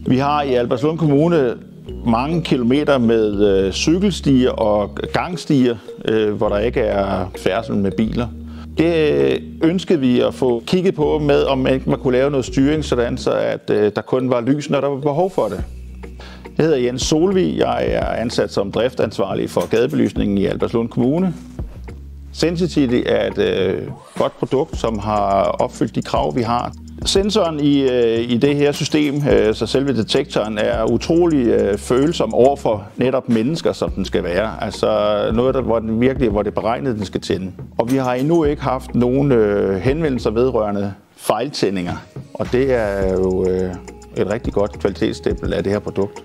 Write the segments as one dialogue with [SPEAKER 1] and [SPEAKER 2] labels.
[SPEAKER 1] Vi har i Albertslund Kommune mange kilometer med cykelstier og gangstier, hvor der ikke er færdsel med biler. Det ønskede vi at få kigget på med, om man kunne lave noget styring, sådan så at der kun var lys, når der var behov for det. Jeg hedder Jens Solvig. Jeg er ansat som driftansvarlig for gadebelysningen i Albertslund Kommune. Sensity er et godt produkt, som har opfyldt de krav, vi har. Sensoren i det her system, så selve detektoren, er utrolig følsom over for netop mennesker, som den skal være. Altså noget, hvor det er beregnet, den skal tænde. Og vi har endnu ikke haft nogen henvendelser vedrørende fejltændinger. Og det er jo et rigtig godt kvalitetsstempel af det her produkt.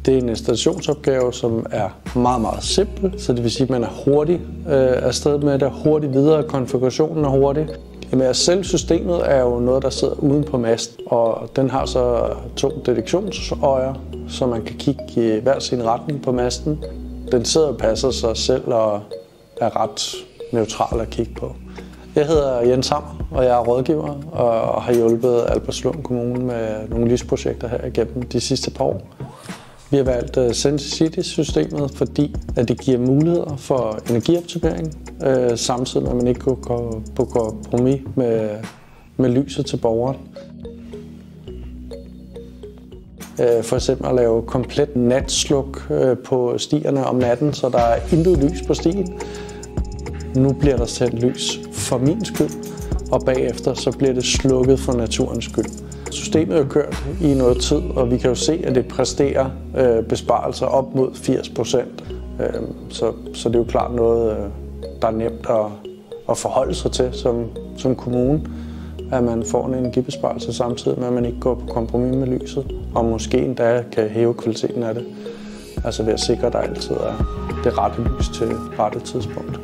[SPEAKER 2] Det er en installationsopgave, som er meget, meget simpel, så det vil sige, at man er hurtig afsted med det, hurtigt videre, konfigurationen er hurtig. Jamen, selve systemet er jo noget, der sidder uden på masten, og den har så 2 detektionsøjer, så man kan kigge i hver sin retning på masten. Den sidder og passer sig selv og er ret neutral at kigge på. Jeg hedder Jens Hammer, og jeg er rådgiver og har hjulpet Albertslund Kommune med nogle lysprojekter her igennem de sidste par år. Vi har valgt Sensity-systemet, fordi at det giver muligheder for energioptimering, samtidig med at man ikke kan gå på kompromis med lyset til borgeren. For eksempel at lave komplet natsluk på stierne om natten, så der er intet lys på stien. Nu bliver der sat lys for min skyld, og bagefter så bliver det slukket for naturens skyld. Systemet er kørt i noget tid, og vi kan jo se, at det præsterer besparelser op mod 80%. Så det er jo klart noget, der er nemt at forholde sig til som kommune, at man får en energibesparelse samtidig med, at man ikke går på kompromis med lyset, og måske endda kan hæve kvaliteten af det. Altså ved at sikre, at der altid er det rette lys til rette tidspunkt.